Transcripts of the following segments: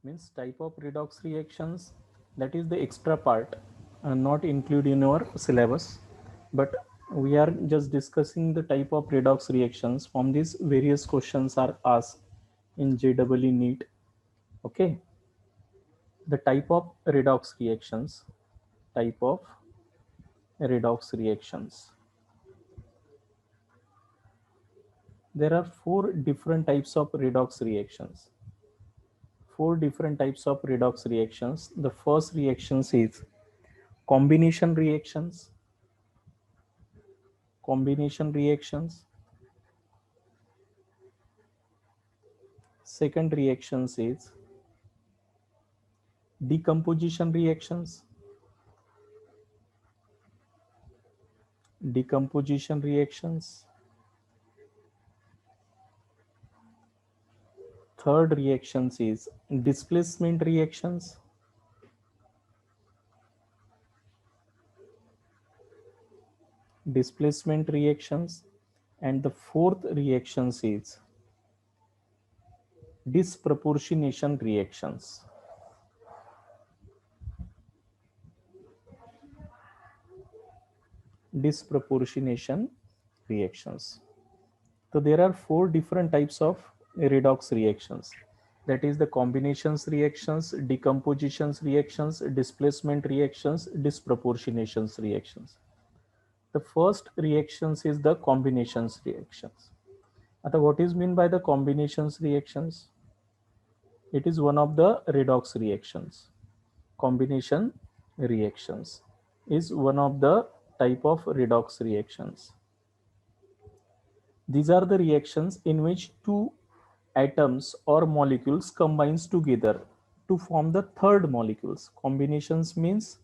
means type of redox reactions, that is the extra part not included in our syllabus, but we are just discussing the type of redox reactions. From these various questions are asked in JEE NEET. Okay, the type of redox reactions, type of redox reactions, there are four different types of redox reactions. Four different types of redox reactions. The first reactions is combination reactions. Combination reactions. Second reactions is decomposition reactions. Decomposition reactions. Third reactions is displacement reactions. Displacement reactions. And the fourth reactions is disproportionation reactions. Disproportionation reactions. So there are four different types of redox reactions. That is the combinations reactions, decompositions reactions, displacement reactions, disproportionations reactions. The first reactions is the combinations reactions. Ata, what is mean by the combinations reactions? It is one of the redox reactions. Combination reactions is one of the type of redox reactions. These are the reactions in which two atoms or molecules combines together to form the third molecules. Combinations means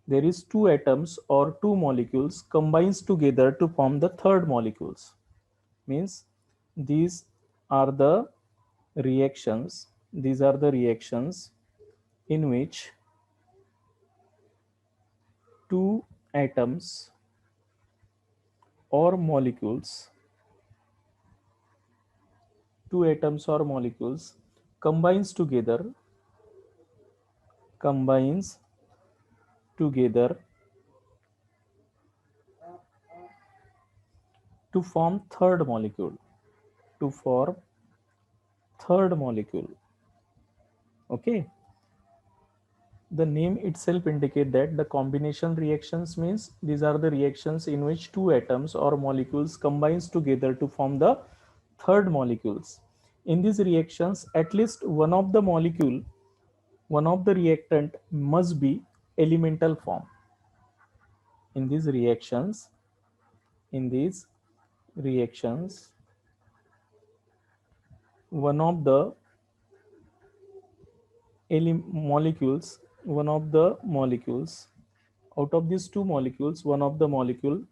there is two atoms or two molecules combines together to form the third molecules. Means these are the reactions. These are the reactions in which two atoms or molecules, two atoms or molecules combines together to form third molecule, to form third molecule. Okay, the name itself indicate that the combination reactions means these are the reactions in which two atoms or molecules combines together to form the third molecules. In these reactions, at least one of the molecule, one of the reactant must be elemental form. In these reactions, in these reactions, one of the molecules, one of the molecules, out of these two molecules, one of the molecule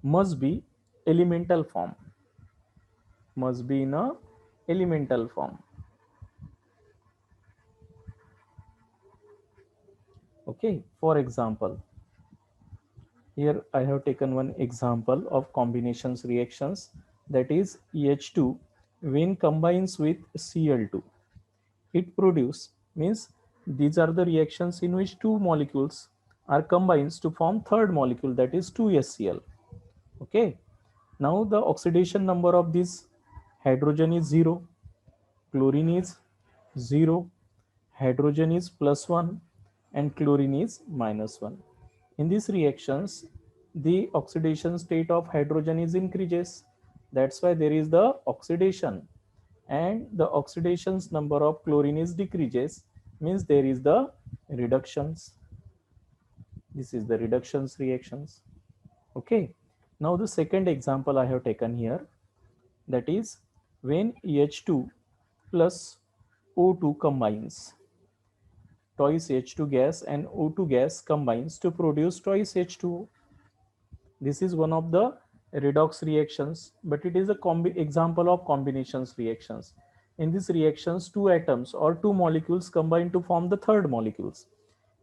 must be elemental form, must be in a elemental form. Okay, for example, here I have taken one example of combinations reactions, that is EH2 when combines with Cl2, it produce, means these are the reactions in which two molecules are combined to form third molecule, that is 2HCl. Okay, now the oxidation number of this hydrogen is 0, chlorine is 0, hydrogen is +1 and chlorine is -1. In these reactions, the oxidation state of hydrogen is increases. That's why there is the oxidation, and the oxidations number of chlorine is decreases, means there is the reductions. This is the reductions reactions. Okay, now the second example I have taken here, that is when EH2 plus O2 combines, twice H2 gas and O2 gas combines to produce twice H2O. This is one of the redox reactions, but it is a example of combinations reactions. In these reactions, two atoms or two molecules combine to form the third molecules.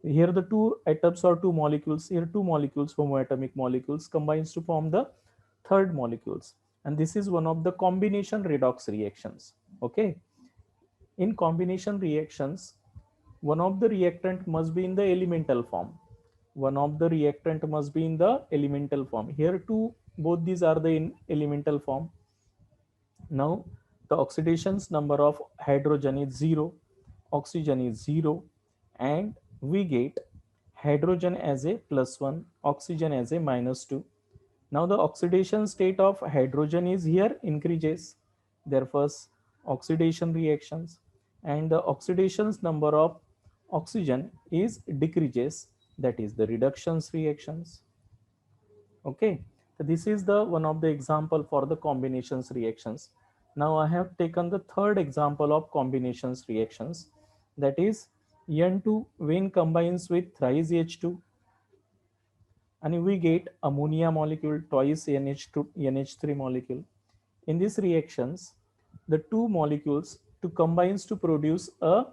Here the two atoms or two molecules, here two molecules, homoatomic molecules combines to form the third molecules. And this is one of the combination redox reactions. Okay, In combination reactions, one of the reactant must be in the elemental form. One of the reactant must be in the elemental form. Here too, both these are the in elemental form. Now, the oxidations number of hydrogen is 0, oxygen is 0, and we get hydrogen as a +1, oxygen as a -2. Now the oxidation state of hydrogen is here increases, therefore oxidation reactions, and the oxidations number of oxygen is decreases, that is the reductions reactions. Okay, so this is the one of the example for the combinations reactions. Now I have taken the third example of combinations reactions, that is N2 when combines with thrice H2 and we get ammonia molecule twice NH2 NH3 molecule. In these reactions, the two molecules to combines to produce a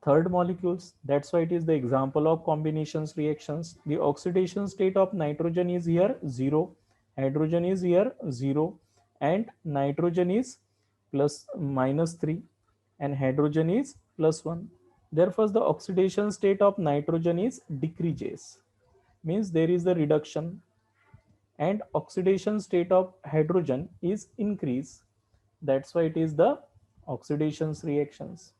third molecules. That's why it is the example of combinations reactions. The oxidation state of nitrogen is here 0, hydrogen is here 0, and nitrogen is plus -3 and hydrogen is +1. Therefore, the oxidation state of nitrogen is decreases, means there is a reduction, and oxidation state of hydrogen is increase. That's why it is the oxidations reactions.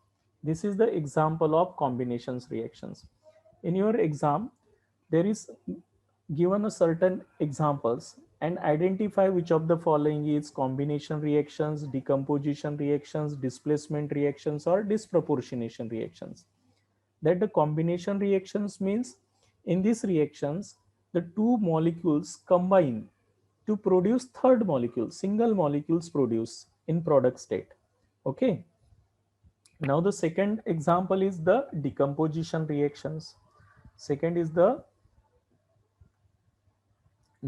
This is the example of combinations reactions. In your exam, there is given a certain examples and identify which of the following is combination reactions, decomposition reactions, displacement reactions, or disproportionation reactions. That the combination reactions means in these reactions the two molecules combine to produce third molecule, single molecules produce in product state. Okay, now the second example is the decomposition reactions. Second is the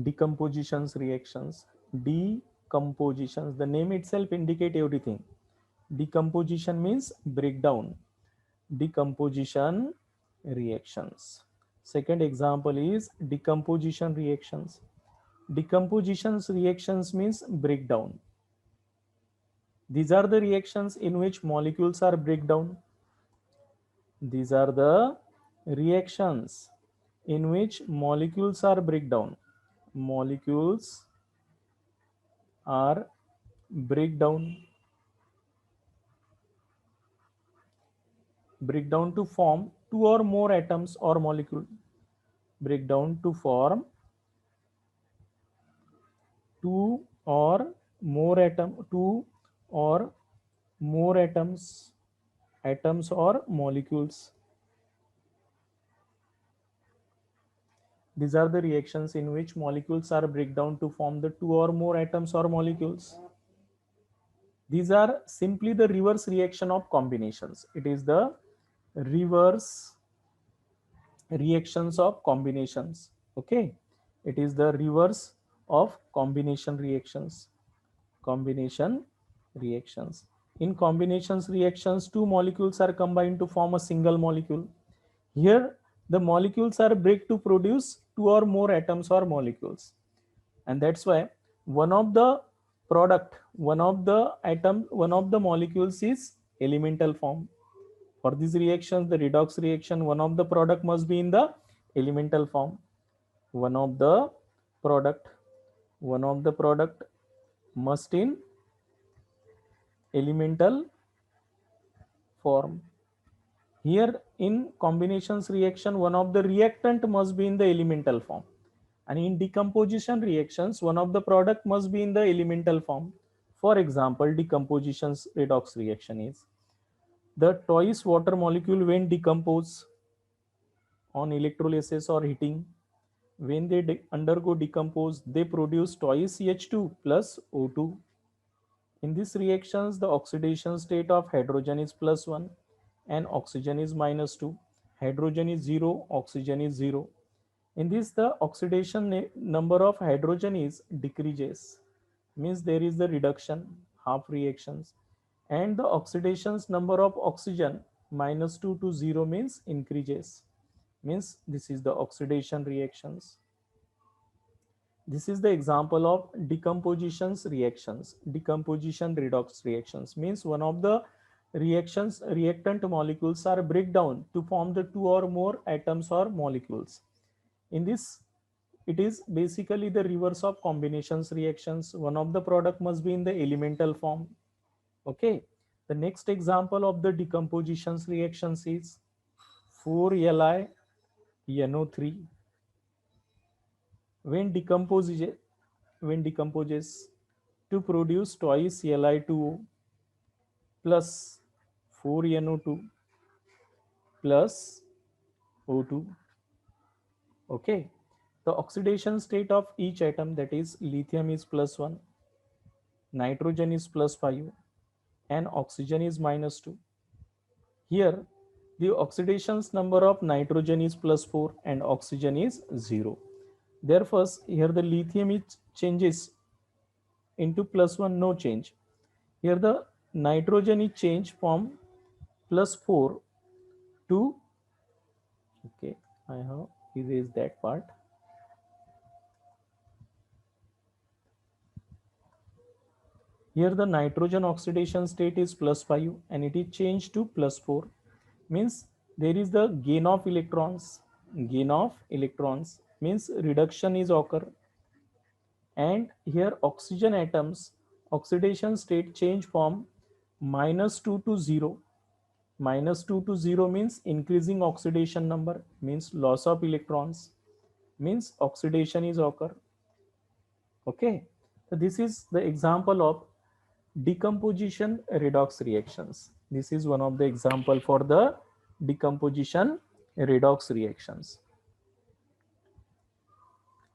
decompositions reactions. Decompositions, the name itself indicate everything. Decomposition means breakdown. Decomposition reactions. Second example is decomposition reactions. Decompositions reactions means breakdown. These are the reactions in which molecules are breakdown. These are the reactions in which molecules are breakdown. Molecules are breakdown to form two or more atoms or molecule. Breakdown to form two or more atoms or molecules. These are the reactions in which molecules are breakdown to form the two or more atoms or molecules. These are simply the reverse reaction of combinations. It is the reverse reactions of combinations. Okay, it is the reverse of combination reactions. Combination reactions. In combinations reactions, two molecules are combined to form a single molecule. Here, the molecules are break to produce two or more atoms or molecules, and that's why one of the one of the molecules is elemental form. For these reactions, the redox reaction, one of the product must be in the elemental form. One of the product, one of the product must in elemental form. Here in combinations reaction, one of the reactant must be in the elemental form. And in decomposition reactions, one of the product must be in the elemental form. For example, decomposition's redox reaction is the twice water molecule when decompose on electrolysis or heating. When they undergo decompose, they produce twice H2 plus O2. In these reactions, the oxidation state of hydrogen is +1 and oxygen is -2. Hydrogen is 0, oxygen is 0. In this, the oxidation number of hydrogen is decreases, means there is the reduction, half reactions, and the oxidations number of oxygen -2 to 0 means increases, means this is the oxidation reactions. This is the example of decompositions reactions. Decomposition redox reactions means one of the reactant molecules are break down to form the two or more atoms or molecules. In this, it is basically the reverse of combinations reactions. One of the product must be in the elemental form. Okay. The next example of the decompositions reactions is 4Li NO3 when decomposes to produce twice Li2O plus 4NO2 plus O2. Okay. The oxidation state of each atom, that is lithium is +1, nitrogen is +5, and oxygen is -2. Here, the oxidations number of nitrogen is +4 and oxygen is 0. Therefore, here the lithium is changes into +1, no change. Here the nitrogen is changed from +4 to, okay, I have erased that part. Here the nitrogen oxidation state is +5 and it is changed to +4. Means there is the gain of electrons. Gain of electrons means reduction is occur. And here oxygen atoms oxidation state change from -2 to 0. -2 to 0 means increasing oxidation number, means loss of electrons, means oxidation is occur. Okay, so this is the example of decomposition redox reactions. This is one of the example for the decomposition redox reactions.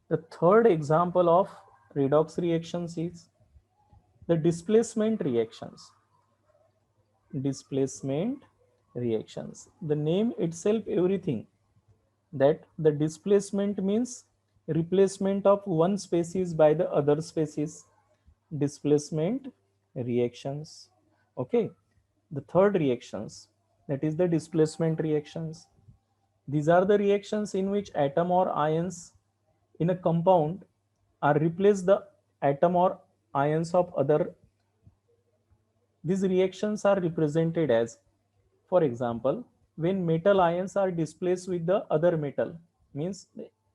The third example of redox reactions is the displacement reactions. Displacement reactions. The name itself everything, that the displacement means replacement of one species by the other species. Displacement reactions. Okay. The third reactions, that is the displacement reactions. These are the reactions in which atom or ions in a compound are replaced the atom or ions of other. These reactions are represented as, for example, when metal ions are displaced with the other metal, means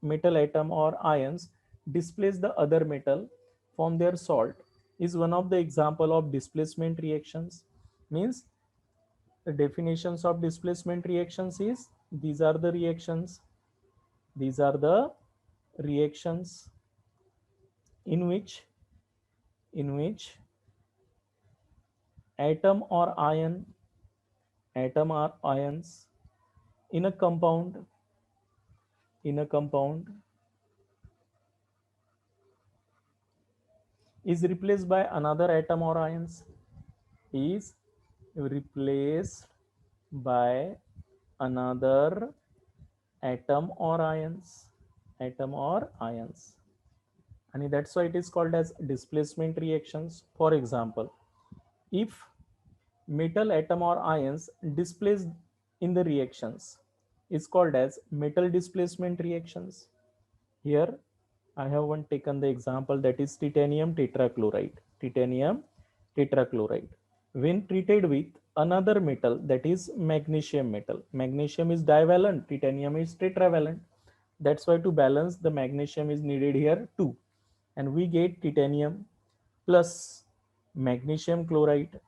metal atom or ions displace the other metal from their salt, is one of the example of displacement reactions. Means the definitions of displacement reactions is, these are the reactions. These are the reactions in which atom or ions in a compound is replaced by another atom or ions, is replaced by another atom or ions, and that's why it is called as displacement reactions. For example, if metal atom or ions displaced in the reactions is called as metal displacement reactions. Here I have one taken the example, that is titanium tetrachloride. Titanium tetrachloride, when treated with another metal, that is magnesium metal. Magnesium is divalent, titanium is tetravalent. That's why to balance the magnesium is needed here too. And we get titanium plus magnesium chloride.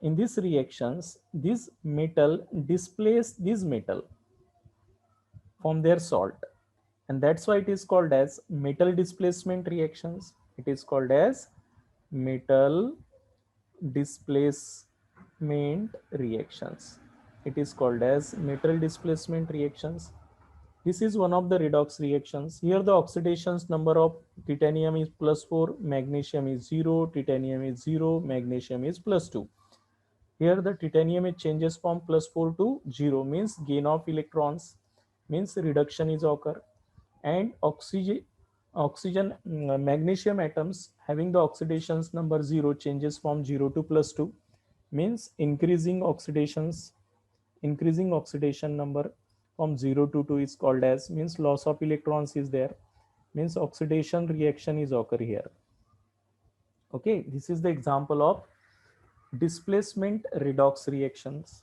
In these reactions, this metal displace this metal from their salt, and that's why it is called as metal displacement reactions. It is called as metal displacement reactions. It is called as metal displacement reactions. This is one of the redox reactions. Here the oxidations number of titanium is +4, magnesium is 0, titanium is 0, magnesium is +2. Here the titanium it changes from +4 to 0, means gain of electrons, means reduction is occur. And magnesium atoms having the oxidations number 0 changes from 0 to +2, means increasing oxidation number from 0 to 2 is called as, means loss of electrons is there, means oxidation reaction is occur here. Okay, this is the example of displacement redox reactions,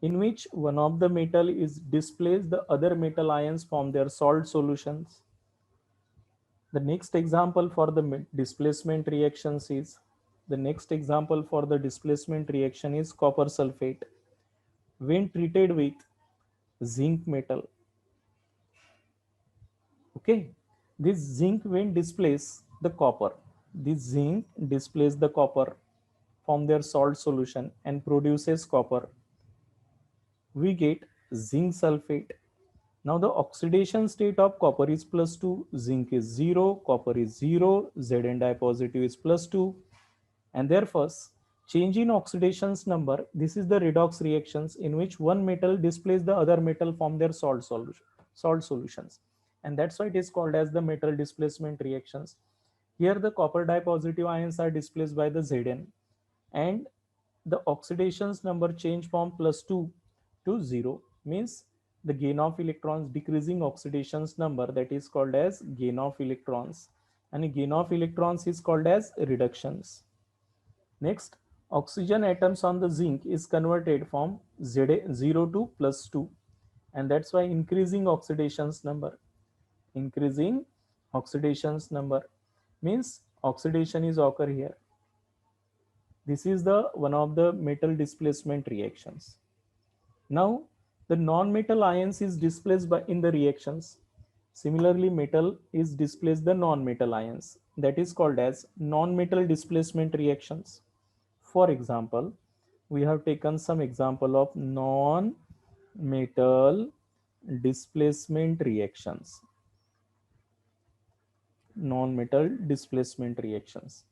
in which one of the metal is displaced, the other metal ions form their salt solutions. The next example for the displacement reactions is copper sulfate. When treated with zinc metal, okay, this zinc when displace the copper, this zinc displace the copper from their salt solution and produces copper. We get zinc sulfate. Now the oxidation state of copper is +2, zinc is 0, copper is 0, Zn positive is +2, and therefore change in oxidations number. This is the redox reactions in which one metal displaces the other metal from their salt solutions, and that's why it is called as the metal displacement reactions. Here the copper dipositive ions are displaced by the Zn, and the oxidations number change from +2 to 0, means the gain of electrons, decreasing oxidations number, that is called as gain of electrons, and gain of electrons is called as reductions. Next, oxygen atoms on the zinc is converted from 0 to +2, and that's why increasing oxidations number means oxidation is occur here. This is the one of the metal displacement reactions. Now the non-metal ions is displaced by in the reactions. Similarly, metal is displaced the non-metal ions, that is called as non-metal displacement reactions. For example, we have taken some example of non-metal displacement reactions. Non-metal displacement reactions.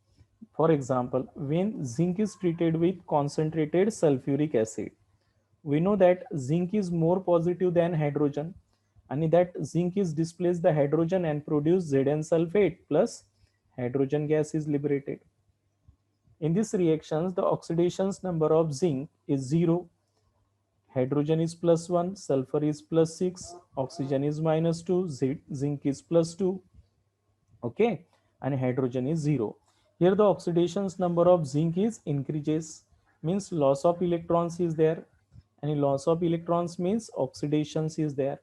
For example, when zinc is treated with concentrated sulfuric acid, we know that zinc is more positive than hydrogen, and that zinc is displaced the hydrogen and produce Zn sulfate plus hydrogen gas is liberated. In these reactions, the oxidations number of zinc is 0, hydrogen is +1, sulfur is +6, oxygen is -2, zinc is +2, okay, and hydrogen is 0. Here the oxidations number of zinc is increases, means loss of electrons is there, and loss of electrons means oxidations is there.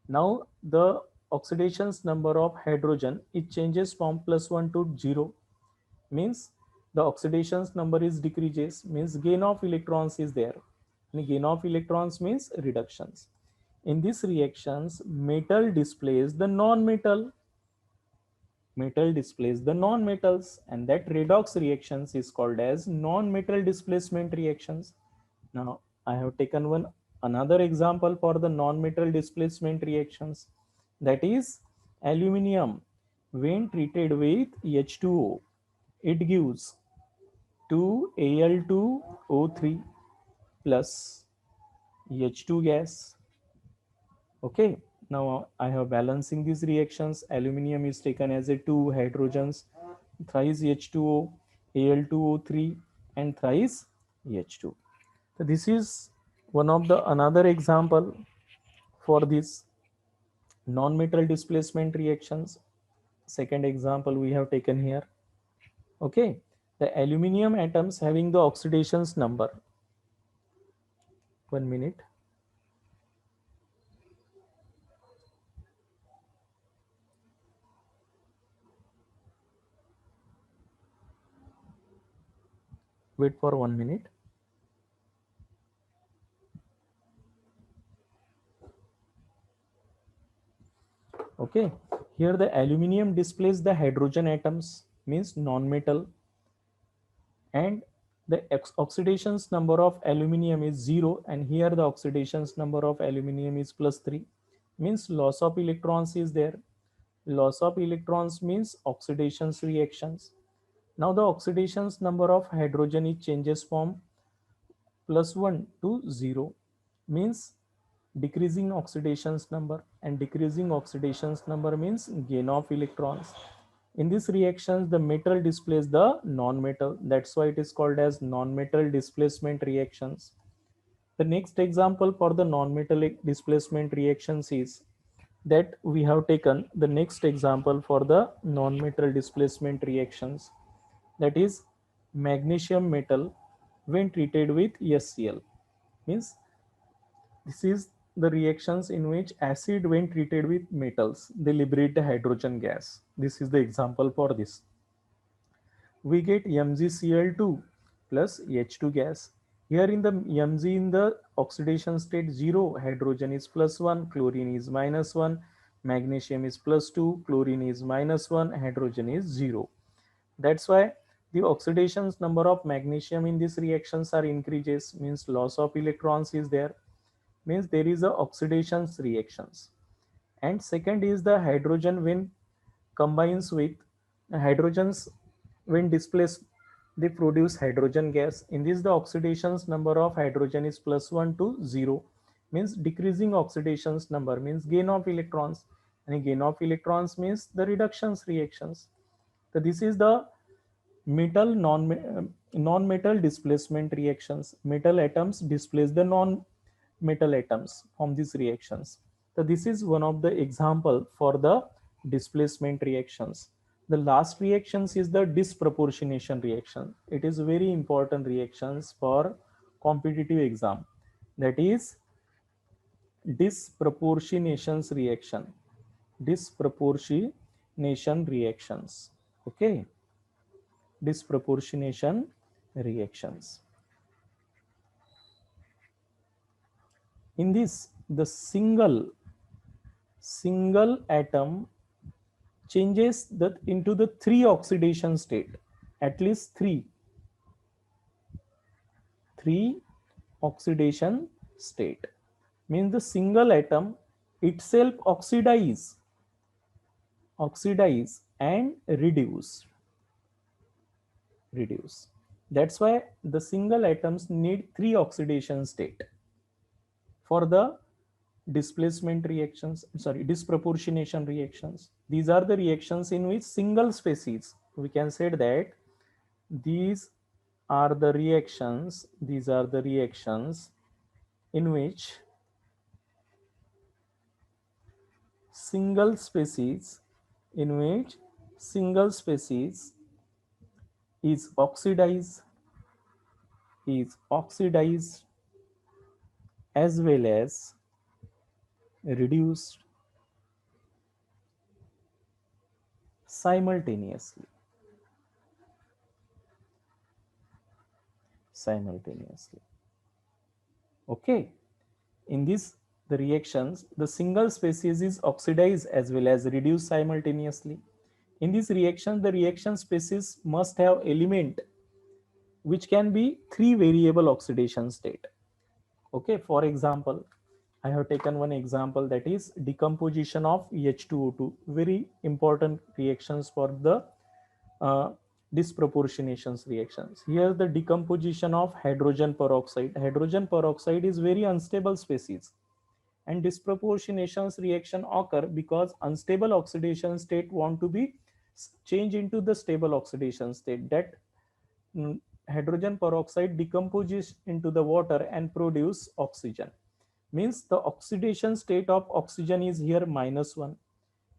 Now the oxidations number of hydrogen, it changes from +1 to 0, means the oxidations number is decreases, means gain of electrons is there, and gain of electrons means reductions. In these reactions, metal displays the non-metal, metal displays the non-metals, and that redox reactions is called as non-metal displacement reactions. Now I have taken one another example for the non-metal displacement reactions, that is aluminium when treated with H2O, it gives 2Al2O3 plus H2 gas. Okay, now I have balancing these reactions. Aluminium is taken as a 2 hydrogens, thrice H2O, Al2O3, and thrice H2. So this is one of the another example for this non-metal displacement reactions. Second example we have taken here. Okay, the aluminium atoms having the oxidations number. 1 minute. Wait for 1 minute. Okay, here the aluminium displays the hydrogen atoms, means non-metal, and the oxidations number of aluminium is 0, and here the oxidations number of aluminium is +3, means loss of electrons is there. Loss of electrons means oxidations reactions. Now the oxidations number of hydrogen it changes from +1 to 0, means decreasing oxidations number, and decreasing oxidations number means gain of electrons. In these reactions, the metal displays the non-metal, that's why it is called as non-metal displacement reactions. The next example for the non-metal displacement reactions is that we have taken the next example for the non-metal displacement reactions, that is magnesium metal when treated with HCl. Means this is the reactions in which acid when treated with metals, they liberate the hydrogen gas. This is the example for this. We get MgCl2 plus H2 gas. Here in the Mg in the oxidation state 0, hydrogen is +1, chlorine is -1, magnesium is +2, chlorine is -1, hydrogen is 0. That's why the oxidations number of magnesium in these reactions are increases, means loss of electrons is there, means there is a oxidations reactions. And second is the hydrogen when combines with hydrogens when displaced, they produce hydrogen gas. In this the oxidations number of hydrogen is +1 to 0, means decreasing oxidations number means gain of electrons, and gain of electrons means the reductions reactions. So this is the metal non-metal displacement reactions. Metal atoms displace the non-metal atoms from these reactions. So this is one of the example for the displacement reactions. The last reactions is the disproportionation reaction. It is very important reactions for competitive exam. That is disproportionations reaction. Disproportionation reactions. Okay. Disproportionation reactions. In this, the single atom changes into the three oxidation state, at least three oxidation state. Means the single atom itself oxidize and reduce. That's why the single atoms need three oxidation state for the disproportionation reactions. These are the reactions in which single species, we can say that these are the reactions in which single species is oxidized as well as reduced simultaneously. Okay. In this the reactions, the single species is oxidized as well as reduced simultaneously. In this reaction, the reaction species must have element which can be three variable oxidation state. Okay, for example, I have taken one example, that is decomposition of H2O2. Very important reactions for the disproportionations reactions. Here the decomposition of hydrogen peroxide. Hydrogen peroxide is very unstable species, and disproportionations reaction occur because unstable oxidation state want to be changed into the stable oxidation state. That hydrogen peroxide decomposes into the water and produce oxygen. Means the oxidation state of oxygen is here -1,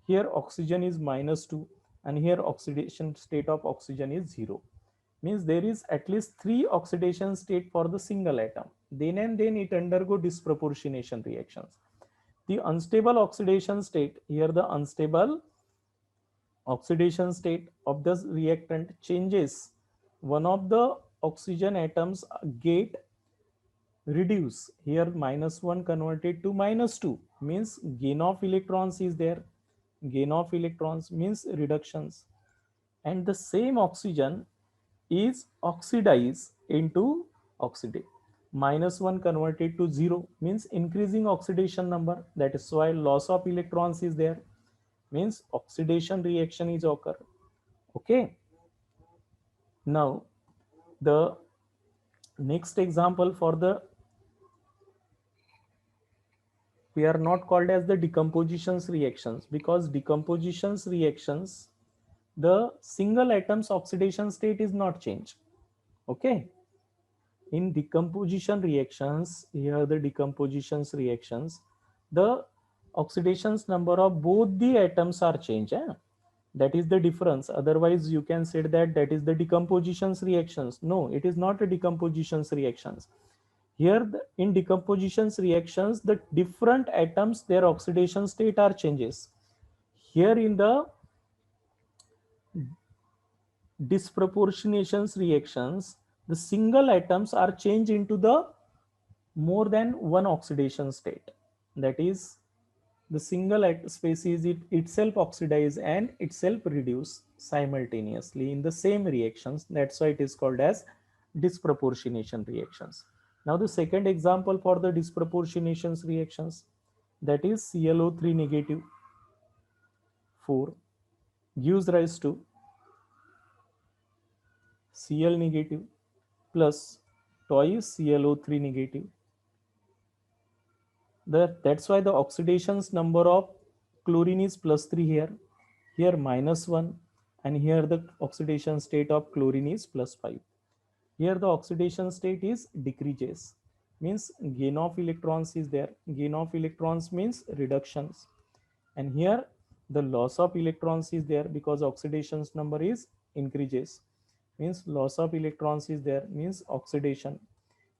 here oxygen is -2, and here oxidation state of oxygen is 0. Means there is at least three oxidation state for the single atom. Then and then it undergo disproportionation reactions. The unstable oxidation state, here the unstable oxidation state of this reactant changes. One of the oxygen atoms get reduce, here -1 converted to -2, means gain of electrons is there. Gain of electrons means reductions, and the same oxygen is oxidized into oxidate. -1 converted to 0 means increasing oxidation number. That is why loss of electrons is there, means oxidation reaction is occur. Okay. Now the next example for the, we are not called as the decompositions reactions, because decompositions reactions, the single atom's oxidation state is not changed. Okay. In decomposition reactions, here the decompositions reactions, the oxidations number of both the atoms are changed. That is the difference. Otherwise you can say that that is the decompositions reactions. No, it is not a decompositions reactions. Here in decompositions reactions, the different atoms, their oxidation state are changes. Here in the disproportionations reactions, the single atoms are changed into the more than one oxidation state. That is, the single species itself oxidize and itself reduce simultaneously in the same reactions. That's why it is called as disproportionation reactions. Now the second example for the disproportionations reactions, that is ClO3 negative 4 gives rise to Cl negative plus twice ClO3 negative. That's why the oxidations number of chlorine is plus 3 here, here minus 1, and here the oxidation state of chlorine is plus 5. Here the oxidation state is decreases, means gain of electrons is there. Gain of electrons means reductions, and here the loss of electrons is there because oxidations number is increases, means loss of electrons is there, means oxidation.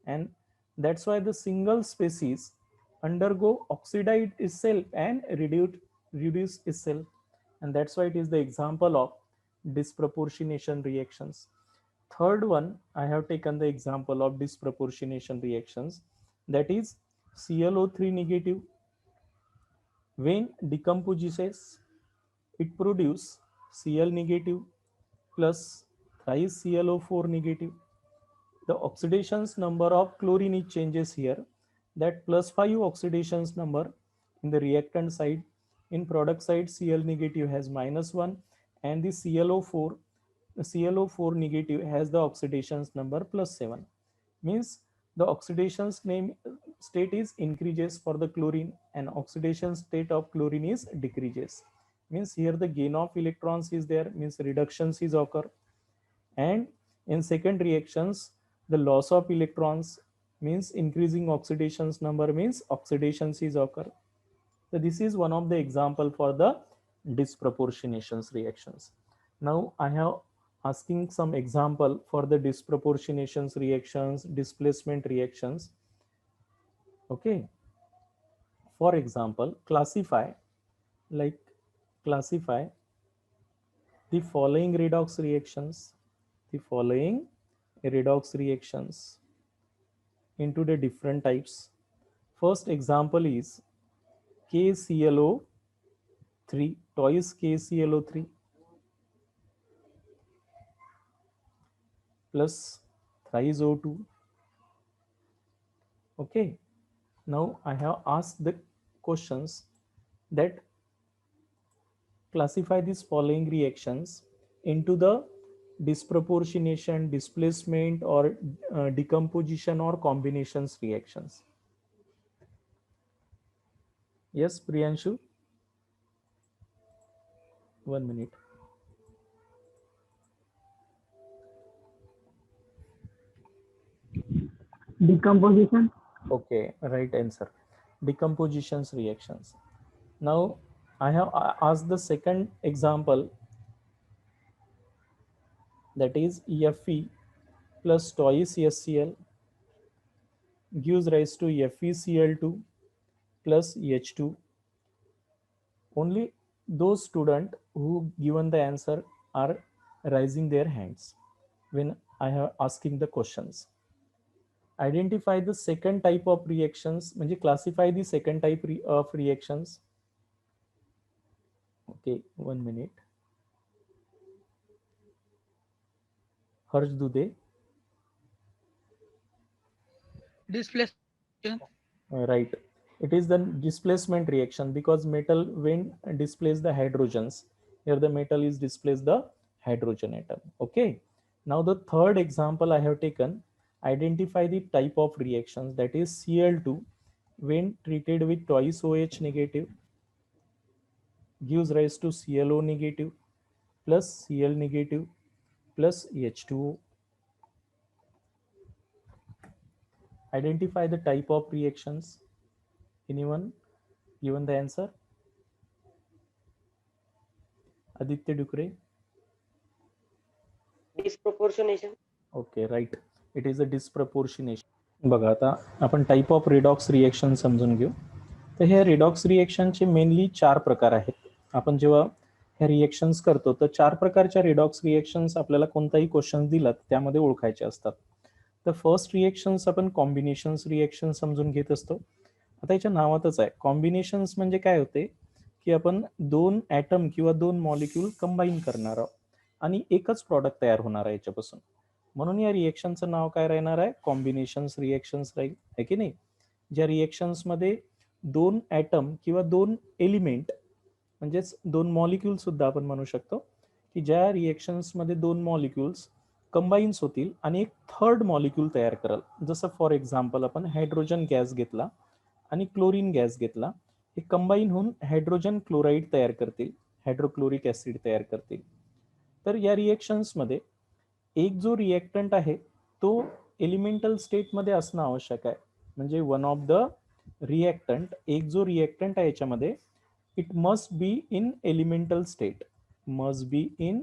And that's why the single species undergo oxidate itself and reduce itself, and that's why it is the example of disproportionation reactions. Third one, I have taken the example of disproportionation reactions, that is ClO3 negative when decomposes, it produces Cl negative plus thrice ClO4 negative. The oxidations number of chlorine is changes here, that plus 5 oxidations number in the reactant side. In product side, Cl negative has minus 1, and the ClO4 negative has the oxidations number plus 7. Means the oxidations name state is increases for the chlorine and oxidation state of chlorine is decreases. Means here the gain of electrons is there, means reductions is occur. And in second reactions, the loss of electrons means increasing oxidations number, means oxidations is occur. So this is one of the example for the disproportionations reactions. Now I have asking some example for the disproportionations reactions, displacement reactions. Okay. For example, like classify the following redox reactions, the following redox reactions into the different types. First example is KClO3, twice KClO3 plus thrice O2. Okay, now I have asked the questions that classify these following reactions into the disproportionation, displacement, or decomposition or combinations reactions. Yes, Priyanshu? 1 minute. Decomposition. Okay, right answer. Decompositions reactions. Now I have asked the second example, that is Fe plus twice HCl gives rise to FeCl2 plus H2. Only those students who given the answer are raising their hands when I have asking the questions. Identify the second type of reactions, म्हणजे classify the second type of reactions. Okay, 1 minute. Harsh Dude. Displacement. Right. It is the displacement reaction because metal when displace the hydrogens. Here the metal is displaced the hydrogen atom. Okay. Now the third example I have taken, identify the type of reactions, that is Cl2 when treated with twice OH negative gives rise to ClO negative plus Cl negative plus H2O. Identify the type of reactions. Anyone given the answer? Aditya Dukare. Disproportionation. Okay, right. It is a disproportionation. बघा, आता आपण type of redox reaction समजून घेऊ. तर ह्या redox रिएक्शनचे mainly 4 प्रकार आहेत. आपण जेव्हा ह्या रिएक्शन्स करतो तर 4 प्रकारच्या रिडॉक्स रिएक्शन्स आपल्याला कोणताही क्वेश्चन दिलात त्यामध्ये ओळखायचे असतात. तर फर्स्ट रिएक्शन्स आपण कॉम्बिनेशन्स रिएक्शन समजून घेत असतो. आता याच्या नावातच आहे, कॉम्बिनेशन्स म्हणजे काय होते की आपण 2 ॲटम किंवा 2 मॉलिक्यूल कंबाईन करणार आहोत आणि एकच प्रॉडक्ट तयार होणार आहे याच्यापासून. म्हणून या रिएक्शनचं नाव काय राहणार आहे, कॉम्बिनेशन्स रिएक्शन्स राहील, आहे की नाही. ज्या रिएक्शन्समध्ये 2 ॲटम किंवा 2 एलिमेंट म्हणजेच 2 मॉलिक्यूल सुद्धा आपण म्हणू शकतो की ज्या रिएक्शन्समध्ये 2 मॉलिक्यूल्स कंबाईन्स होतील आणि एक थर्ड मॉलिक्यूल तयार कराल. जसं फॉर एक्झाम्पल आपण हायड्रोजन गॅस घेतला आणि क्लोरीन गॅस घेतला, हे कंबाईन होऊन हायड्रोजन क्लोराईड तयार करतील, हायड्रोक्लोरिक ॲसिड तयार करतील. तर या रिएक्शन्समध्ये एक जो रिएक्टंट आहे तो एलिमेंटल स्टेटमध्ये असणं आवश्यक आहे. म्हणजे वन ऑफ द रिएक्टंट, एक जो रिएक्टंट आहे याच्यामध्ये, it must be in elemental state, must be in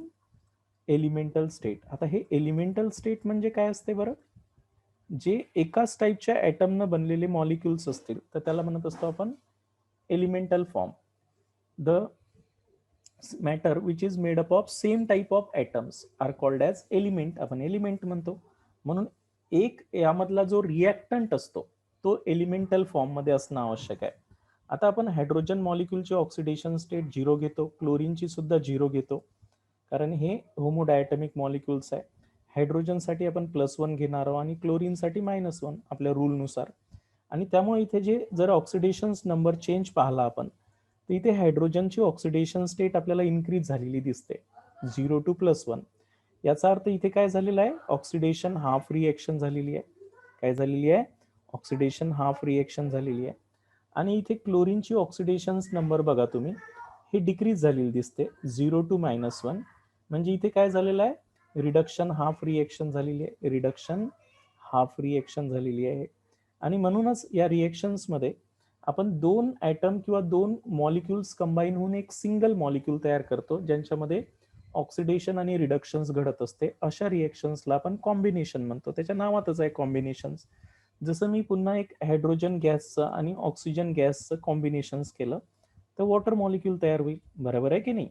elemental state. आता हे एलिमेंटल स्टेट म्हणजे काय असते बरं, जे एकाच टाईपच्या ॲटमनं बनलेले मॉलिक्युल्स असतील तर त्याला म्हणत असतो आपण elemental form. The matter which is made up of same type of atoms are called as element. आपण एलिमेंट म्हणतो. म्हणून एक यामधला जो रिॲक्टंट असतो तो एलिमेंटल फॉर्ममध्ये असणं आवश्यक आहे. आता आपण हायड्रोजन मॉलिक्यूलची ऑक्सिडेशन स्टेट 0 घेतो, क्लोरीनची सुद्धा 0 घेतो, कारण हे होमोडायटमिक मॉलिक्युल्स आहे. हायड्रोजनसाठी आपण +1 घेणार आहोत आणि क्लोरीनसाठी -1 आपल्या रूलनुसार. आणि त्यामुळे इथे जे जर ऑक्सिडेशन नंबर चेंज पाहिला आपण तर इथे हायड्रोजनची ऑक्सिडेशन स्टेट आपल्याला इन्क्रीज झालेली दिसते 0 to +1. याचा अर्थ इथे काय झालेला आहे, ऑक्सिडेशन हाफ रिएक्शन झालेली आहे. काय झालेली आहे, ऑक्सिडेशन हाफ रिएक्शन झालेली आहे. आणि इथे क्लोरीनची ऑक्सिडेशन नंबर बघा तुम्ही, हे डिक्रीज झालेली दिसते 0 to -1. म्हणजे इथे काय झालेलं आहे, रिडक्शन हाफ रिएक्शन झालेली आहे, रिडक्शन हाफ रिएक्शन झालेली आहे. आणि म्हणूनच या रिएक्शन्समध्ये आपण 2 ॲटम किंवा 2 मॉलिक्युल्स कंबाईन होऊन एक सिंगल मॉलिक्यूल तयार करतो, ज्यांच्यामध्ये ऑक्सिडेशन आणि रिडक्शन्स घडत असते. अशा रिएक्शन्सला आपण कॉम्बिनेशन म्हणतो. त्याच्या नावातच आहे कॉम्बिनेशन्स. जसं मी पुन्हा एक हायड्रोजन गॅसचं आणि ऑक्सिजन गॅसचं कॉम्बिनेशन्स केलं तर वॉटर मॉलिक्यूल तयार होईल, बरोबर आहे की नाही.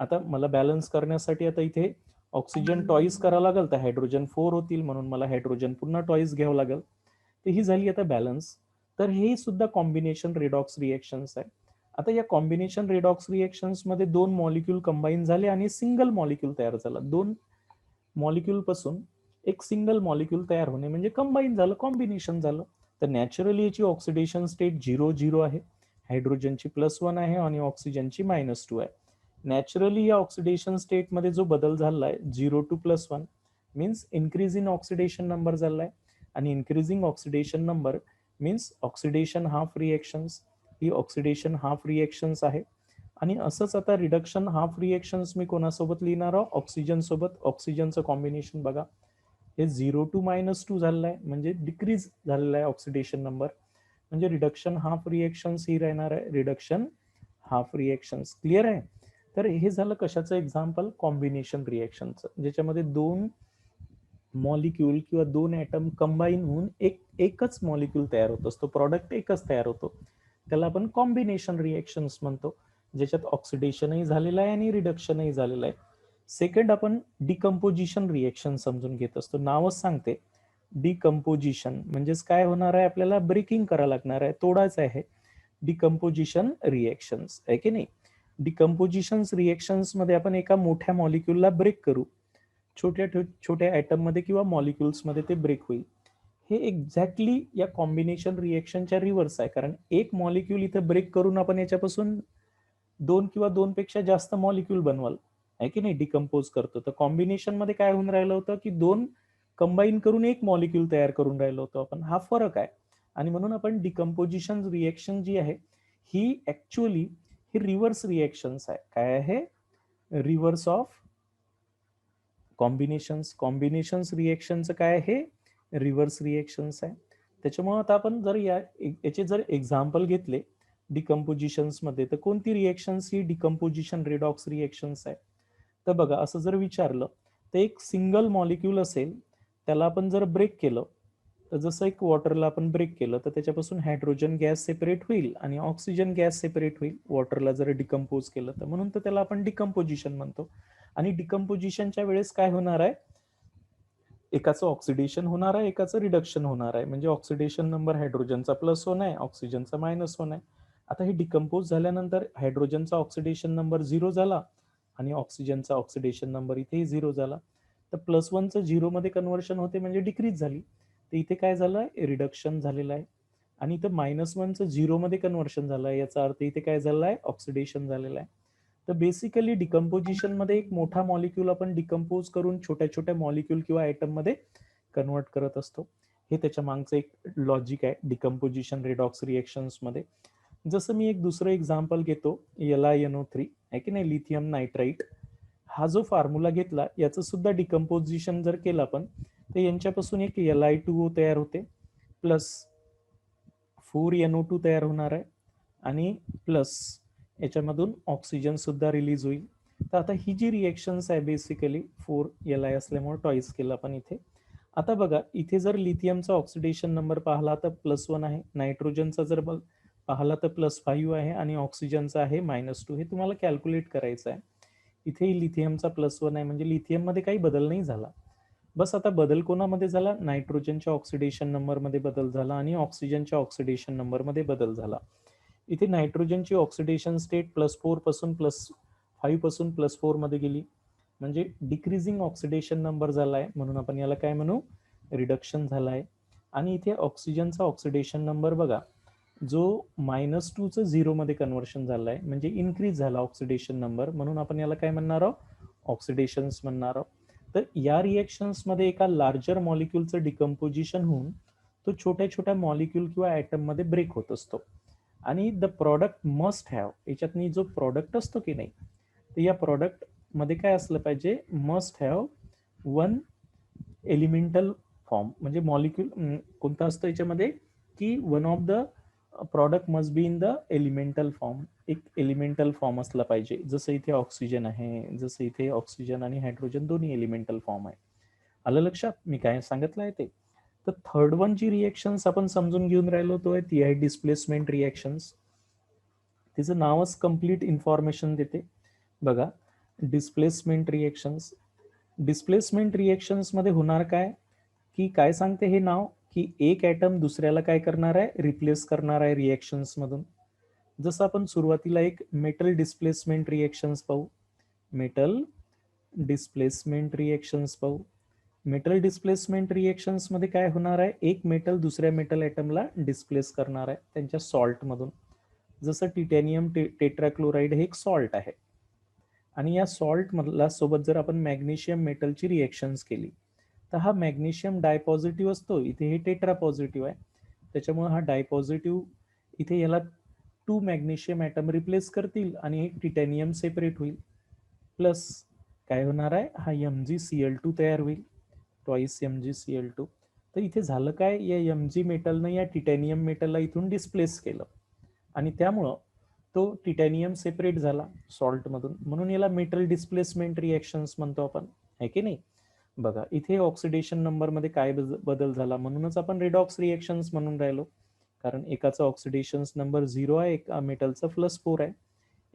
आता मला बॅलन्स करण्यासाठी आता इथे ऑक्सिजन टॉईस करावं लागेल तर हायड्रोजन 4 होतील, म्हणून मला हायड्रोजन पुन्हा टॉईस घ्यावं लागेल. तर ही झाली आता बॅलन्स. तर हे सुद्धा कॉम्बिनेशन रिडॉक्स रिएक्शन्स आहे. आता या कॉम्बिनेशन रिडॉक्स रिएक्शन्स मध्ये 2 मॉलिक्यूल कंबाईन झाले आणि सिंगल मॉलिक्यूल तयार झाला. 2 मॉलिक्यूल पासून एक सिंगल मॉलिक्यूल तयार होणे म्हणजे कंबाईन झालं, कॉम्बिनेशन झालं. तर नॅचरली याची ऑक्सिडेशन स्टेट 0-0 आहे, हायड्रोजनची +1 आहे आणि ऑक्सिजनची -2 आहे. नॅचरली या ऑक्सिडेशन स्टेटमध्ये जो बदल झाला आहे 0 to +1 means increase in oxidation number झाला आहे. आणि increasing oxidation number means oxidation half reactions. ही ऑक्सिडेशन हाफ रिएक्शन्स आहे. आणि असंच आता रिडक्शन हाफ रिएक्शन्स मी कोणासोबत लिहिणार आहोत, ऑक्सिजन सोबत. ऑक्सिजनचं कॉम्बिनेशन बघा, हे 0 to -2 झालेलं आहे, म्हणजे डिक्रीज झालेला आहे ऑक्सिडेशन नंबर. म्हणजे रिडक्शन हाफ रिएक्शन्स ही राहणार आहे, रिडक्शन हाफ रिएक्शन्स. क्लिअर आहे. तर हे झालं कशाचं एक्झाम्पल, कॉम्बिनेशन रिएक्शनचं, ज्याच्यामध्ये 2 मॉलिक्यूल किंवा 2 ॲटम कंबाईन होऊन एकच मॉलिक्यूल तयार होत असतो, प्रॉडक्ट एकच तयार होतो. त्याला आपण कॉम्बिनेशन रिएक्शन्स म्हणतो, ज्याच्यात ऑक्सिडेशनही झालेलं आहे आणि रिडक्शनही झालेलं आहे. सेकंड आपण डिकम्पोजिशन रिएक्शन समजून घेत असतो. नावच सांगते डिकम्पोजिशन म्हणजेच काय होणार आहे, आपल्याला ब्रेकिंग करायला लागणार आहे, तोडायचं आहे. डिकम्पोजिशन रिएक्शन्स आहे की नाही. डिकम्पोजिशन रिएक्शन्स मध्ये आपण एका मोठ्या मॉलिक्यूलला ब्रेक करू, छोट्या ॲटम मध्ये किंवा मॉलिक्युल्स मध्ये ते ब्रेक होईल. हे एक्झॅक्टली या कॉम्बिनेशन रिएक्शनच्या रिव्हर्स आहे, कारण एक मॉलिक्यूल इथं ब्रेक करून आपण याच्यापासून 2 किंवा 2 पेक्षा जास्त मॉलिक्यूल बनवाल, आहे की नाही, डिकम्पोज करतो. तर कॉम्बिनेशन मध्ये काय होऊन राहिलं होतं की 2 कंबाईन करून एक मॉलिक्यूल तयार करून राहिलो होतो आपण. हा फरक आहे. आणि म्हणून आपण डिकम्पोजिशन रिएक्शन जी आहे ही ऍक्च्युअली ही रिव्हर्स रिएक्शन्स आहे. काय आहे, रिव्हर्स ऑफ कॉम्बिनेशन्स. कॉम्बिनेशन्स रिएक्शनचं काय आहे, रिव्हर्स रिएक्शन्स आहे. त्याच्यामुळे आता आपण जर याचे जर एक्झाम्पल घेतले डिकम्पोजिशन्स मध्ये, तर कोणती रिएक्शन्स ही डिकम्पोजिशन रेडॉक्स रिएक्शन्स आहे? तर बघा, असं जर विचारलं तर एक सिंगल मॉलिक्यूल असेल, त्याला आपण जर ब्रेक केलं, तर जसं एक वॉटरला आपण ब्रेक केलं तर त्याच्यापासून हायड्रोजन गॅस सेपरेट होईल आणि ऑक्सिजन गॅस सेपरेट होईल वॉटरला जर डिकम्पोज केलं तर, म्हणून तर त्याला आपण डिकम्पोजिशन म्हणतो. आणि डिकम्पोजिशनच्या वेळेस काय होणार आहे, एकाचं ऑक्सिडेशन होणार आहे, एकाचं रिडक्शन होणार आहे. म्हणजे ऑक्सिडेशन नंबर हायड्रोजनचा प्लस होणार आहे, ऑक्सिजनचा मायनस होणार आहे. आता हे डिकम्पोज झाल्यानंतर हायड्रोजनचा ऑक्सिडेशन नंबर 0 झाला आणि ऑक्सिजनचा ऑक्सिडेशन नंबर इथेही 0 झाला. तर +1चं 0 मध्ये कन्व्हर्शन होते म्हणजे डिक्रीज झाली. तर इथे काय झालं आहे, रिडक्शन झालेलं आहे. आणि इथं -1चं 0 मध्ये कन्व्हर्शन झालं आहे, याचा अर्थ इथे काय झालं आहे, ऑक्सिडेशन झालेलं आहे. तर बेसिकली डिकम्पोजिशन मध्ये एक मोठा मॉलिक्यूल आपण डिकम्पोज करून छोट्या छोट्या मॉलिक्यूल किंवा आयटम मध्ये कन्वर्ट करत असतो. हे त्याच्या मागचं एक लॉजिक आहे डिकम्पोजिशन रेडॉक्स रिएक्शन्स मध्ये. जसं मी एक दुसरं एक्झाम्पल घेतो, LiNO3 आहे की नाही, लिथियम नायट्राइट. हा जो फॉर्म्युला घेतला, याचं सुद्धा डिकम्पोजिशन जर केलं आपण, तर यांच्यापासून एक Li2O तयार होते, प्लस 4NO2 तयार होणार आहे आणि प्लस याच्यामधून ऑक्सिजन सुद्धा रिलीज होईल. तर आता ही जी रिएक्शन्स आहे बेसिकली 4Li असल्यामुळे टॉईस केलं आपण इथे. आता बघा, इथे जर लिथियमचा ऑक्सिडेशन नंबर पाहिला तर +1 आहे, नायट्रोजनचा जर पाहिला तर +5 आहे आणि ऑक्सिजनचा आहे -2. हे तुम्हाला कॅल्क्युलेट करायचं आहे. इथे लिथियमचा +1 आहे म्हणजे लिथियम मध्ये काही बदल नाही झाला. बस आता बदल कोणामध्ये झाला, नायट्रोजनच्या ऑक्सिडेशन नंबरमध्ये बदल झाला आणि ऑक्सिजनच्या ऑक्सिडेशन नंबरमध्ये बदल झाला. इथे नायट्रोजनची ऑक्सिडेशन स्टेट +4 पासून +5 पासून +4 मध्ये गेली, म्हणजे डिक्रीजिंग ऑक्सिडेशन नंबर झाला आहे, म्हणून आपण याला काय म्हणू, रिडक्शन झाला आहे. आणि इथे ऑक्सिजनचा ऑक्सिडेशन नंबर बघा, जो -2चं 0 मध्ये कन्व्हर्शन झालं आहे, म्हणजे इन्क्रीज झाला ऑक्सिडेशन नंबर, म्हणून आपण याला काय म्हणणार आहोत, ऑक्सिडेशन्स म्हणणार आहोत. तर या रिएक्शन्स मध्ये एका लार्जर मॉलिक्यूलचं डिकम्पोजिशन होऊन तो छोट्या छोट्या मॉलिक्यूल किंवा ॲटम मध्ये ब्रेक होत असतो. आणि द प्रॉडक्ट मस्ट हॅव, याच्यातनी जो प्रॉडक्ट असतो की नाही, तर या प्रॉडक्ट मध्ये काय असलं पाहिजे, must have one elemental form. म्हणजे मॉलिक्यूल कोणता असतो याच्यामध्ये, की one of the product must be in the elemental form. एक एलिमेंटल फॉर्म असला पाहिजे, जसं इथे ऑक्सिजन आहे, जसं इथे ऑक्सिजन आणि हायड्रोजन दोन्ही एलिमेंटल फॉर्म आहे. आलं लक्षात मी काय सांगितलं आहे ते? तर थर्ड वन जी रिएक्शन्स आपण समजून घेऊन राहिलो तो आहे ती आहे डिस्प्लेसमेंट रिएक्शन्स. तिचं नावच कम्प्लीट इन्फॉर्मेशन देते. बघा, डिस्प्लेसमेंट रिएक्शन्स. डिस्प्लेसमेंट रिएक्शन्स मध्ये होणार काय, की काय सांगते हे नाव, की एक ॲटम दुसऱ्याला काय करणार आहे, रिप्लेस करणार आहे रिएक्शन्स मधून. जसं आपण सुरुवातीला एक मेटल डिस्प्लेसमेंट रिएक्शन्स पाहू, मेटल डिस्प्लेसमेंट रिएक्शन्स पाहू. मेटल डिस्प्लेसमेंट रिएक्शन्स मध्ये काय होणार आहे, एक मेटल दुसऱ्या मेटल ॲटमला डिस्प्लेस करणार आहे त्यांच्या सॉल्ट मधून. जसं टिटॅनियम टेट्राक्लोराइड हे एक सॉल्ट आहे, आणि या सॉल्ट मधला सोबत जर आपण मॅग्नेशियम मेटलची रिएक्शन्स केली, तर हा मॅग्नेशियम डायपॉझिटिव्ह असतो, इथे हे टेट्रा पॉझिटिव्ह आहे, त्याच्यामुळे हा डायपॉझिटिव्ह इथे याला 2 मॅग्नेशियम ॲटम रिप्लेस करतील आणि एक टिटॅनियम सेपरेट होईल. प्लस काय होणार आहे, हा MgCl2 तयार होईल, ट्वाईस MgCl2. तर इथे झालं काय, या Mg मेटलनं या टिटॅनियम मेटलला इथून डिस्प्लेस केलं आणि त्यामुळं तो टिटॅनियम सेपरेट झाला सॉल्ट मधून, म्हणून याला मेटल डिस्प्लेसमेंट रिएक्शन्स म्हणतो आपण, आहे की नाही. बघा, इथे ऑक्सिडेशन नंबर मध्ये काय बदल झाला, म्हणूनच आपण रेडॉक्स रिएक्शन्स म्हणून राहिलो, कारण एकाचा ऑक्सिडेशन नंबर 0 आहे, एका मेटलचा +4 आहे.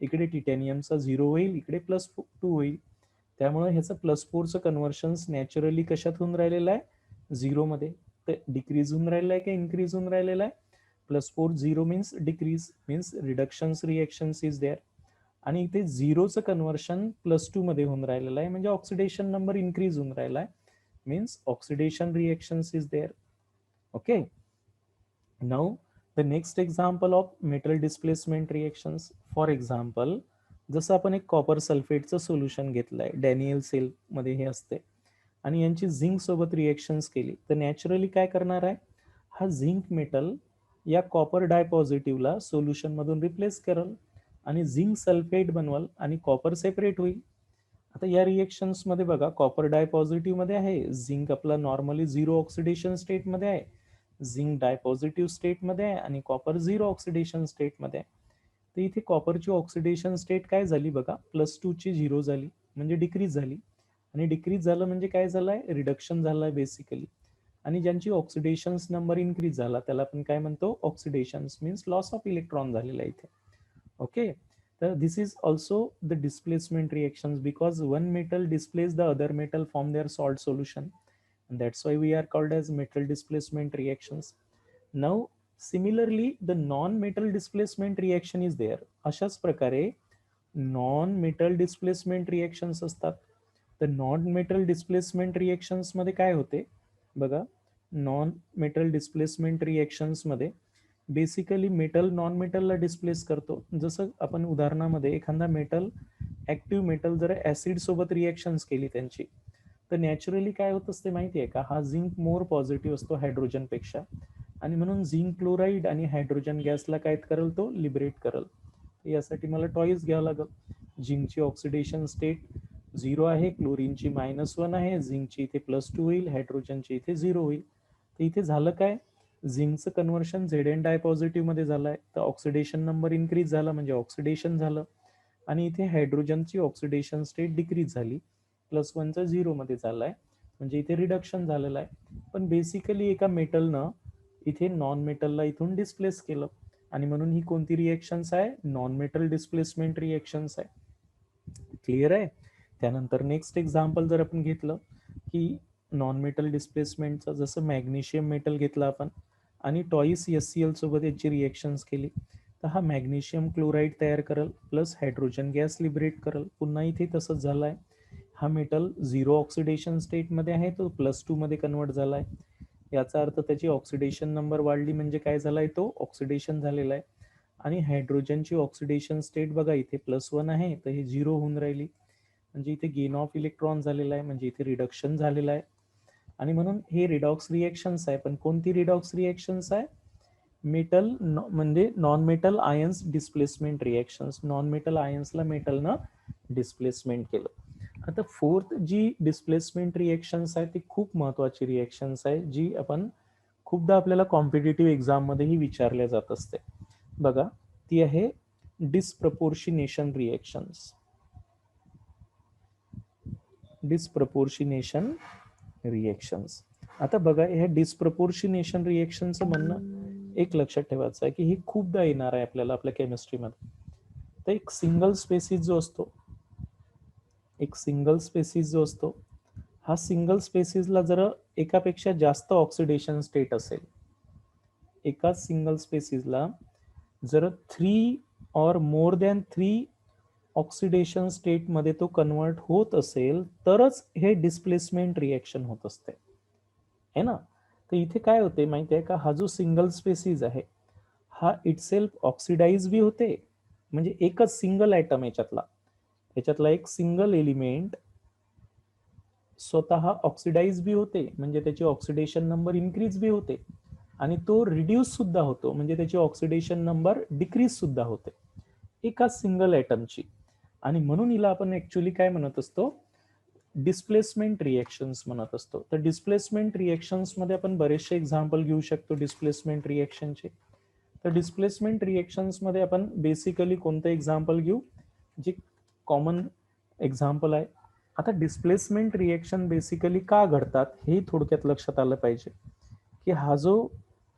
इकडे टिटॅनियमचा 0 होईल, इकडे +2 होईल, त्यामुळे ह्याचं +4चं कन्व्हर्शन्स नॅचरली कशात होऊन राहिलेलं आहे, 0 मध्ये. तर डिक्रीज होऊन राहिलं आहे की इन्क्रीज होऊन राहिलेला आहे, +4 0 means decrease, means reductions reactions is there. आणि इथे 0चं कन्व्हर्शन +2 मध्ये होऊन राहिलेलं आहे, म्हणजे ऑक्सिडेशन नंबर इन्क्रीज होऊन राहिला आहे, means oxidation reactions is there. Okay, now the next example of metal displacement reactions. For example, जसं आपण एक कॉपर सल्फेटचं सोल्युशन घेतलंय, डॅनियल सेल मध्ये हे असते, आणि यांची झिंक सोबत रिएक्शन्स केली, तर नॅचरली काय करणार आहे, हा झिंक मेटल या कॉपर डायपॉझिटिव्हला सोल्युशन मधून रिप्लेस करेल आणि झिंक सल्फेट बनवल आणि कॉपर सेपरेट होईल. आता या रिएक्शन्स मध्ये बघा, कॉपर डायपॉझिटिव्ह मध्ये आहे, झिंक आपला नॉर्मली 0 ऑक्सिडेशन स्टेट मध्ये आहे, झिंक डायपॉझिटिव्ह स्टेट मध्ये आहे आणि कॉपर 0 ऑक्सिडेशन स्टेट मध्ये आहे. तर इथे कॉपरची ऑक्सिडेशन स्टेट काय झाली बघा, +2 ची 0 झाली म्हणजे डिक्रीज झाली. आणि डिक्रीज झालं म्हणजे काय झालंय, रिडक्शन झालंय बेसिकली. आणि ज्यांची ऑक्सिडेशन्स नंबर इन्क्रीज झाला त्याला आपण काय म्हणतो, oxidations means loss of electron झालेला आहे इथे. ओके, तर this is also the displacement reactions because one metal displace the other metal from their salt solution. That's why we are called as metal displacement reactions. Now similarly the non-metal displacement reaction is there. अशाच प्रकारे non metal displacement reactions असतात. तर non metal displacement reactions मध्ये काय होते बघा, non metal displacement reactions मध्ये basically metal non मेटलला displace करतो. जसं आपण उदाहरणामध्ये एखादा मेटल, ऍक्टिव्ह मेटल जर ऍसिड सोबत रिएक्शन्स केली त्यांची, तर नॅचरली काय होत असते माहिती आहे का, हा झिंक मोर पॉझिटिव्ह असतो हायड्रोजन पेक्षा, आणि म्हणून झिंक क्लोराईड आणि हायड्रोजन गॅसला काय करेल, तो लिबरेट करेल. यासाठी मला टॉईस घ्यावं लागेल. झिंकची ऑक्सिडेशन स्टेट 0 आहे, क्लोरीनची -1 आहे, झिंकची इथे +2 होईल, हायड्रोजनची इथे 0 होईल. तर इथे झालं काय, झिंकचं कन्व्हर्शन Zn डाय पॉझिटिव्ह मध्ये झालंय, तर ऑक्सिडेशन नंबर इन्क्रीज झाला म्हणजे ऑक्सिडेशन झालं. आणि इथे हायड्रोजनची ऑक्सिडेशन स्टेट डिक्रीज झाली, +1चा 0 मध्ये झालाय म्हणजे इथे रिडक्शन झालेलं आहे. पण बेसिकली एका मेटलनं इथे नॉन मेटलला इथून डिस्प्लेस केलं, आणि म्हणून ही कोणती रिएक्शन्स आहे, नॉन मेटल डिस्प्लेसमेंट रिएक्शन्स आहे. क्लिअर आहे. त्यानंतर नेक्स्ट एक्झाम्पल जर आपण घेतलं की नॉन मेटल डिस्प्लेसमेंटचं, जसं मॅग्नेशियम मेटल घेतलं आपण आणि टॉईस HCl सोबत याची रिएक्शन्स केली, तर हा मॅग्नेशियम क्लोराईड तयार करेल प्लस हायड्रोजन गॅस लिबरेट करेल. पुन्हा इथे तसंच झालं आहे, हा मेटल 0 ऑक्सिडेशन स्टेटमध्ये आहे, तो +2 मध्ये कन्वर्ट झाला आहे. याचा अर्थ त्याची ऑक्सिडेशन नंबर वाढली म्हणजे काय झालाय, तो ऑक्सिडेशन झालेला आहे. आणि हायड्रोजनची ऑक्सिडेशन स्टेट बघा, इथे +1 आहे तर हे 0 होऊन राहिली म्हणजे इथे गेन ऑफ इलेक्ट्रॉन झालेला आहे, म्हणजे इथे रिडक्शन झालेलं आहे. आणि म्हणून हे रिडॉक्स रिएक्शन्स आहे. पण कोणती रिडॉक्स रिएक्शन्स आहे, मेटल म्हणजे non metal ions displacement reactions. Non metal आयन्सला मेटलनं डिस्प्लेसमेंट केलं. आता फोर्थ जी डिस्प्लेसमेंट रिएक्शन्स आहे ती खूप महत्वाची रिएक्शन्स आहे, जी आपण खूपदा आपल्याला कॉम्पिटेटिव्ह एक्झाम मध्येही विचारल्या जात असते बघा. ती आहे डिस्प्रपोर्शिनेशन रिएक्शन्स. डिस्प्रपोर्शिनेशन रिएक्शन्स. आता बघा, ह्या डिस्प्रपोर्शिनेशन रिएक्शनचं म्हणणं एक लक्षात ठेवायचं आहे की हे खूपदा येणार आहे आपल्याला आपल्या केमिस्ट्रीमध्ये. तर एक सिंगल स्पेसिस जो असतो, एक सिंगल स्पेसिस जो असतो, हा सिंगल स्पेसिसला जर एकापेक्षा जास्त ऑक्सिडेशन स्टेट असेल, एकाच सिंगल स्पेसिसला जर 3 और मोर दॅन 3 ऑक्सिडेशन स्टेटमध्ये तो कन्वर्ट होत असेल तरच हे डिस्प्लेसमेंट रिएक्शन होत असते, है ना. तर इथे काय होते माहिती आहे का, हा जो सिंगल स्पेसिस आहे हा इटसेल्फ ऑक्सिडाइज बी होते, म्हणजे एकच सिंगल ॲटम याच्यातला एक सिंगल एलिमेंट स्वतः ऑक्सिडाइज बी होते, म्हणजे त्याची ऑक्सिडेशन नंबर इन्क्रीज बी होते, आणि तो रिड्यूस सुद्धा होतो, म्हणजे त्याची ऑक्सिडेशन नंबर डिक्रीज सुद्धा होते एका सिंगल ॲटमची. आणि म्हणून हिला आपण ऍक्च्युली काय म्हणत असतो, डिस्प्लेसमेंट रिएक्शन्स म्हणत असतो. तर डिस्प्लेसमेंट रिएक्शन्स मध्ये आपण बरेचसे एक्झाम्पल घेऊ शकतो डिस्प्लेसमेंट रिएक्शनचे. तर डिस्प्लेसमेंट रिएक्शन्स मध्ये आपण बेसिकली कोणतं एक्झाम्पल घेऊ, जे कॉमन एक्झाम्पल आहे. आता डिस्प्लेसमेंट रिएक्शन बेसिकली का घडतात हे थोडक्यात लक्षात आलं पाहिजे, की हा जो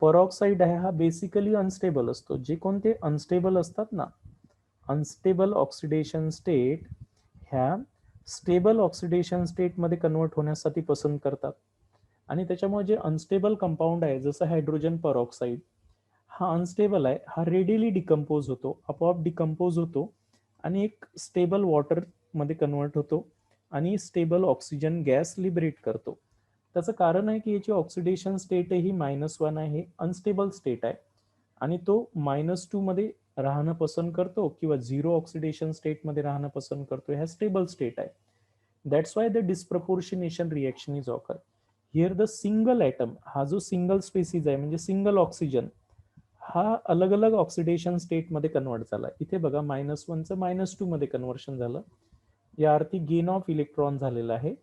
परऑक्साईड आहे हा बेसिकली अनस्टेबल असतो. जे कोणते अनस्टेबल असतात ना, अनस्टेबल ऑक्सिडेशन स्टेट ह्या स्टेबल ऑक्सिडेशन स्टेटमध्ये कन्वर्ट होण्यासाठी पसंत करतात. आणि त्याच्यामुळे जे अनस्टेबल कंपाऊंड आहे जसं हायड्रोजन परऑक्साईड, हा अनस्टेबल आहे, हा रेडिली डिकम्पोज होतो, आपोआप डिकम्पोज होतो आणि एक स्टेबल वॉटर मध्ये कन्वर्ट होतो आणि स्टेबल ऑक्सिजन गॅस लिबरेट करतो. त्याचं कारण आहे की याची ऑक्सिडेशन स्टेट ही -1 आहे, अनस्टेबल स्टेट आहे, आणि तो -2 मध्ये राहणं पसंत करतो किंवा 0 ऑक्सिडेशन स्टेटमध्ये राहणं पसंत करतो. ह्या स्टेबल स्टेट आहे. That's why the disproportionation reaction is occur. Here the single atom, हा जो सिंगल स्पेसिस आहे म्हणजे सिंगल ऑक्सिजन, हा अलग अलग ऑक्सिडेशन स्टेटमध्ये कन्वर्ट झाला. इथे बघा -1चं -2 मध्ये कन्वर्शन झालं, या अर्थी गेन ऑफ इलेक्ट्रॉन झालेला आहे,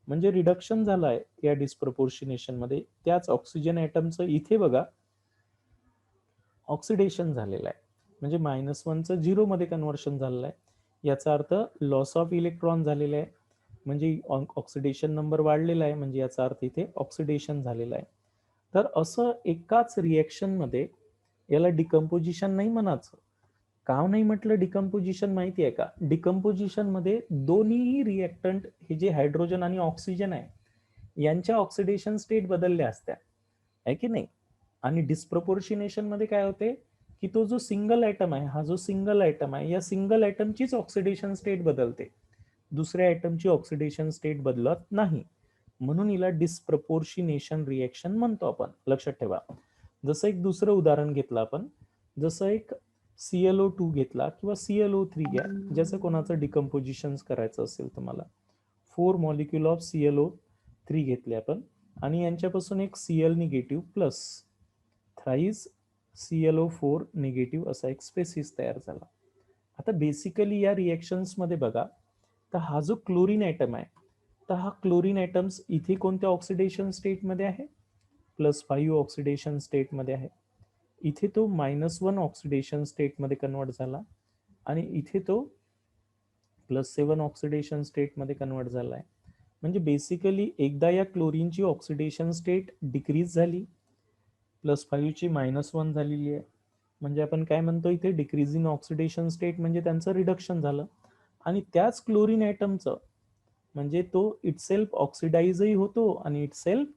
म्हणजे रिडक्शन झालं आहे या डिस्प्रपोर्शिनेशन मध्ये. त्याच ऑक्सिजन ॲटमचं इथे बघा ऑक्सिडेशन झालेलं आहे. म्हणजे -1चं 0 मध्ये कन्व्हर्शन झालेलं आहे. याचा अर्थ लॉस ऑफ इलेक्ट्रॉन झालेला आहे, म्हणजे ऑक्सिडेशन नंबर वाढलेला आहे, म्हणजे याचा अर्थ इथे ऑक्सिडेशन झालेलं आहे. तर असं एकाच रिएक्शन मध्ये याला डिकम्पोजिशन नाही म्हणायचं. का नाही म्हटलं डिकम्पोजिशन माहिती आहे का? डिकम्पोजिशन मध्ये दोन्ही रिएक्टंट हे जे हायड्रोजन आणि ऑक्सिजन आहे यांच्या ऑक्सिडेशन स्टेट बदलल्या असत्या, आहे की नाही? आणि डिस्प्रपोर्शिनेशन मध्ये काय होते की तो जो सिंगल ॲटम आहे, हा जो सिंगल ॲटम आहे, या सिंगल ॲटमचीच ऑक्सिडेशन स्टेट बदलते, दुसऱ्या ॲटमची ऑक्सिडेशन स्टेट बदलत नाही. म्हणून हिला डिस्प्रपोर्शिनेशन रिएक्शन म्हणतो आपण. लक्षात ठेवा. जसं एक दुसरं उदाहरण घेतलं आपण, जसं एक ClO2 घेतला किंवा ClO3 घ्या, ज्याचं कोणाचं डिकम्पोजिशन करायचं असेल तुम्हाला. 4 मॉलिक्यूल ऑफ ClO3 घेतले आपण आणि यांच्यापासून एक Cl negative plus thrice ClO4 negative असा एक स्पेसिस तयार झाला. आता बेसिकली या रिएक्शन्स मध्ये बघा, तर हा जो क्लोरीन ॲटम आहे, तर हा क्लोरीन ॲटम्स इथे कोणत्या ऑक्सिडेशन स्टेटमध्ये आहे? +5 ऑक्सिडेशन स्टेटमध्ये आहे. इथे तो -1 ऑक्सिडेशन स्टेटमध्ये कन्वर्ट झाला आणि इथे तो +7 ऑक्सिडेशन स्टेटमध्ये कन्वर्ट झाला आहे. म्हणजे बेसिकली एकदा या क्लोरीनची ऑक्सिडेशन स्टेट डिक्रीज झाली, +5 ची -1 झालेली आहे, म्हणजे आपण काय म्हणतो इथे डिक्रीजिंग ऑक्सिडेशन स्टेट, म्हणजे त्यांचं रिडक्शन झालं. आणि त्याच क्लोरीन ॲटमचं म्हणजे तो इटसेल्फ ऑक्सिडाइजही होतो आणि इटसेल्फ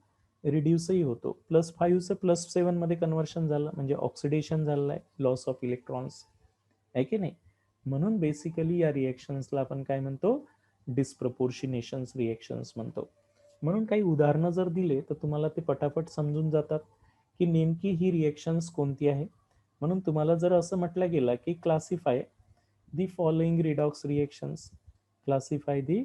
रिड्यूसही होतो. +5चं +7 मध्ये कन्व्हर्शन झालं, म्हणजे ऑक्सिडेशन झालेलं आहे, लॉस ऑफ इलेक्ट्रॉन्स, आहे की नाही? म्हणून बेसिकली या रिएक्शन्सला आपण काय म्हणतो? डिस्प्रपोर्शिनेशन रिएक्शन्स म्हणतो. म्हणून काही उदाहरणं जर दिले तर तुम्हाला ते पटापट समजून जातात की नेमकी ही रिएक्शन्स कोणती आहे. म्हणून तुम्हाला जर असं म्हटलं गेलं की classify the following redox reactions, classify the